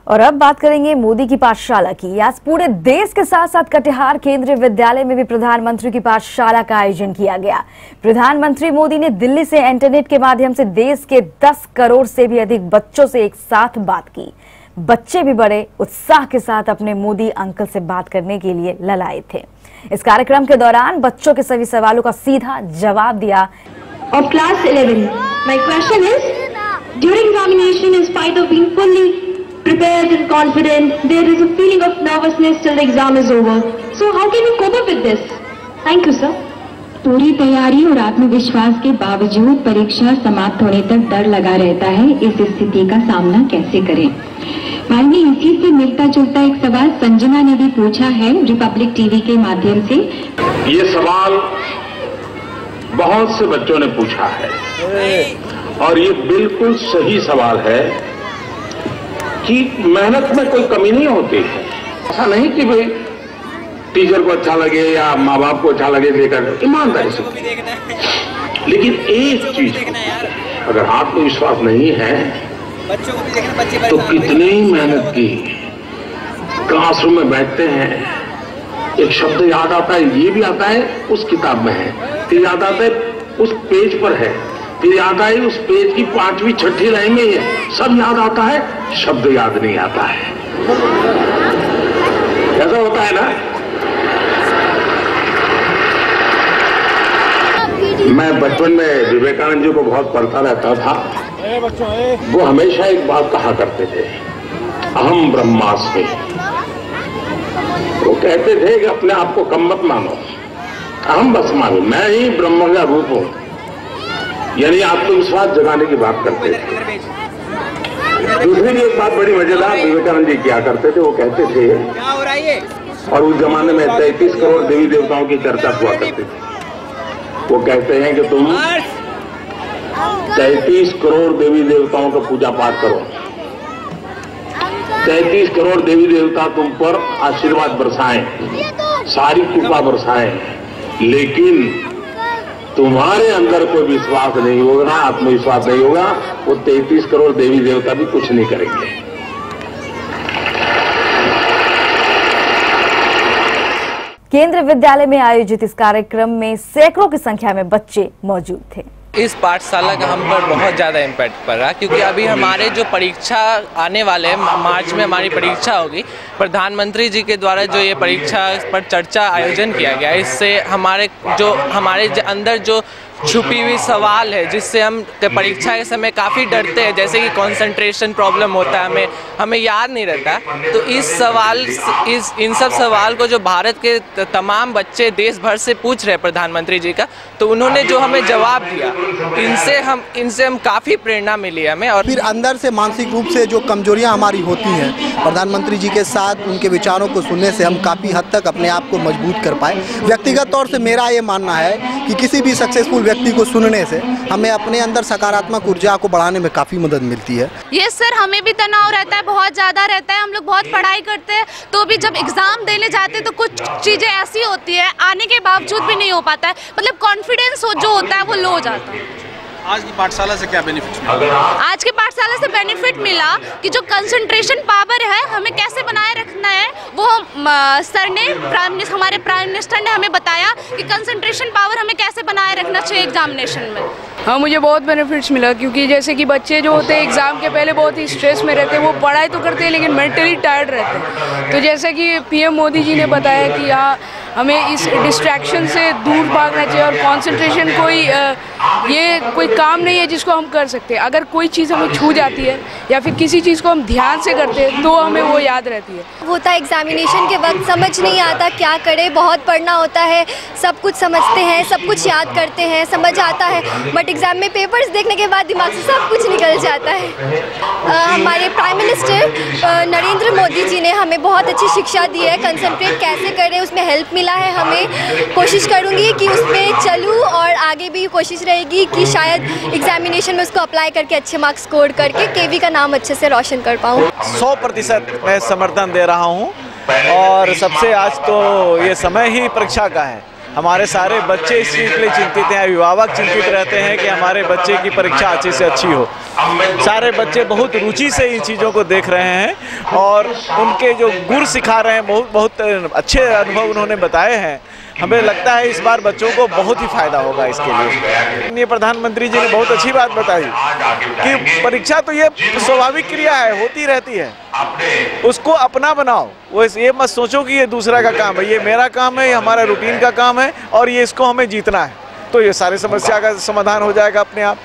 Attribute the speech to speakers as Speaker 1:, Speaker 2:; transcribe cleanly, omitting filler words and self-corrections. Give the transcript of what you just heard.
Speaker 1: और अब बात करेंगे मोदी की पाठशाला की। आज पूरे देश के साथ साथ कटिहार केंद्रीय विद्यालय में भी प्रधानमंत्री की पाठशाला का आयोजन किया गया। प्रधानमंत्री मोदी ने दिल्ली से इंटरनेट के माध्यम से देश के 10 करोड़ से भी अधिक बच्चों से एक साथ बात की। बच्चे भी बड़े उत्साह के साथ अपने मोदी अंकल से बात करने के लिए ललाए थे। इस कार्यक्रम के दौरान बच्चों के सभी सवालों का सीधा जवाब दिया।
Speaker 2: Of class 11, my question is, during examination, in spite of being fully prepared and confident, there is a feeling of nervousness till the exam is over. So how can you cope up with this? Thank you, sir.
Speaker 3: पूरी तैयारी और आत्मविश्वास के बावजूद परीक्षा समाप्त होने तक डर लगा रहता है। इस स्थिति का सामना कैसे करें? माननीय इसी से मिलता जुलता एक सवाल संजना ने भी पूछा है रिपब्लिक टीवी के माध्यम से।
Speaker 4: ये सवाल बहुत से बच्चों ने पूछा है और ये बिल्कुल सही सवाल है कि मेहनत में कोई कमी नहीं होती है। ऐसा नहीं कि भाई टीचर को अच्छा लगे या माँ बाप को अच्छा लगे लेकर, ईमानदारी से। लेकिन एक चीज, अगर आत्मविश्वास नहीं है तो कितनी मेहनत की, क्लासरूम में बैठते हैं, एक शब्द याद आता है, ये भी आता है उस किताब में है, फिर याद आता है उस पेज पर है, फिर याद आए उस पेज की 5वीं 6ठी लाइन में है, सब याद आता है, शब्द याद नहीं आता है। ऐसा होता है ना। मैं बचपन में विवेकानंद जी को बहुत पढ़ता रहता था। वो हमेशा एक बात कहा करते थे, अहम ब्रह्मास्मि। वो कहते थे कि अपने आप को कम मत मानो, अहम बस मानो, मैं ही ब्रह्म का रूप हूं। यानी आत्मविश्वास जगाने की बात करते थे। दूसरी भी एक बात बड़ी मजेदार विवेकानंद जी किया करते थे। वो कहते थे, और उस जमाने में 33 करोड़ देवी देवताओं की चर्चा हुआ करती थी। वो कहते हैं कि तुम 33 करोड़ देवी देवताओं का पूजा पाठ करो, 33 करोड़ देवी देवता तुम पर आशीर्वाद बरसाएं, सारी कृपा बरसाएं, लेकिन तुम्हारे अंदर कोई विश्वास नहीं होगा, आत्मविश्वास नहीं होगा, वो 33 करोड़ देवी देवता भी कुछ नहीं करेंगे।
Speaker 1: केंद्रीय विद्यालय में आयोजित इस कार्यक्रम में सैकड़ों की संख्या में बच्चे मौजूद थे।
Speaker 5: इस पाठशाला का हम पर बहुत ज़्यादा इम्पैक्ट पड़ रहा है, क्योंकि अभी हमारे जो परीक्षा आने वाले हैं, मार्च में हमारी परीक्षा होगी। प्रधानमंत्री जी के द्वारा जो ये परीक्षा पर चर्चा आयोजन किया गया, इससे हमारे अंदर जो छुपी हुई सवाल है, जिससे हम परीक्षा के समय काफ़ी डरते हैं, जैसे कि कंसंट्रेशन प्रॉब्लम होता है, हमें याद नहीं रहता। तो इन सब सवाल को जो भारत के तमाम बच्चे देश भर से पूछ रहे हैं प्रधानमंत्री जी का, तो उन्होंने जो हमें जवाब दिया, इनसे हम काफ़ी प्रेरणा मिली हमें। और
Speaker 6: फिर अंदर से मानसिक रूप से जो कमजोरियां हमारी होती हैं, प्रधानमंत्री जी के साथ उनके विचारों को सुनने से हम काफ़ी हद तक अपने आप को मजबूत कर पाए। व्यक्तिगत तौर से मेरा ये मानना है कि किसी भी सक्सेसफुल व्यक्ति को सुनने से हमें अपने अंदर सकारात्मक ऊर्जा को बढ़ाने में काफी मदद मिलती है।
Speaker 7: ये सर, हमें भी तनाव रहता है, बहुत ज्यादा रहता है। हम लोग बहुत पढ़ाई करते हैं, तो भी जब एग्जाम देने जाते हैं तो कुछ चीजें ऐसी होती है, आने के बावजूद भी नहीं हो पाता है, मतलब कॉन्फिडेंस जो होता है वो लो हो जाता है।
Speaker 8: आज की पाठशाला से क्या बेनिफिट मिला?
Speaker 7: आज की पाठशाला से बेनिफिट मिला कि जो कंसंट्रेशन पावर है हमें कैसे बनाए रखना है, वो सर ने, हमारे प्राइम मिनिस्टर ने हमें बताया कि कंसंट्रेशन पावर हमें कैसे बनाए रखना चाहिए एग्जामिनेशन में।
Speaker 9: हाँ, मुझे बहुत बेनिफिट्स मिला, क्योंकि जैसे कि बच्चे जो होते हैं एग्ज़ाम के पहले बहुत ही स्ट्रेस में रहते हैं, वो पढ़ाई तो करते हैं लेकिन मेंटली टायर्ड रहते हैं। तो जैसे कि पीएम मोदी जी ने बताया कि हाँ, हमें इस डिस्ट्रैक्शन से दूर भागना चाहिए, और कंसंट्रेशन ये कोई काम नहीं है जिसको हम कर सकते हैं। अगर कोई चीज़ हमें छू जाती है या फिर किसी चीज़ को हम ध्यान से करते हैं तो हमें वो याद रहती है।
Speaker 10: होता है एग्जामिनेशन के वक्त समझ नहीं आता क्या करे, बहुत पढ़ना होता है, सब कुछ समझते हैं, सब कुछ याद करते हैं, समझ आता है, बट एग्जाम में पेपर्स देखने के बाद दिमाग से सब कुछ निकल जाता है। हमारे प्राइम मिनिस्टर नरेंद्र मोदी जी ने हमें बहुत अच्छी शिक्षा दी है, कंसंट्रेट कैसे करें उसमें हेल्प मिला है हमें। कोशिश करूँगी कि उसमें चलूँ, और आगे भी कोशिश रहेगी कि शायद एग्जामिनेशन में उसको अप्लाई करके अच्छे मार्क्स स्कोर करके केवी का नाम अच्छे से रोशन कर पाऊँ।
Speaker 8: 100% मैं समर्थन दे रहा हूँ, और सबसे आज तो ये समय ही परीक्षा का है, हमारे सारे बच्चे इस चीज़ के लिए चिंतित हैं, अभिभावक चिंतित रहते हैं कि हमारे बच्चे की परीक्षा अच्छे से अच्छी हो। सारे बच्चे बहुत रुचि से इन चीज़ों को देख रहे हैं और उनके जो गुर सिखा रहे हैं, बहुत अच्छे अनुभव उन्होंने बताए हैं। हमें लगता है इस बार बच्चों को बहुत ही फायदा होगा इसके लिए। ये प्रधानमंत्री जी ने बहुत अच्छी बात बताई कि परीक्षा तो ये स्वाभाविक क्रिया है, होती रहती है, उसको अपना बनाओ। वो ये मत सोचो कि ये दूसरा का काम है, ये मेरा काम है, ये हमारा रूटीन का काम है और ये इसको हमें जीतना है, तो ये सारी समस्या का समाधान हो जाएगा अपने आप।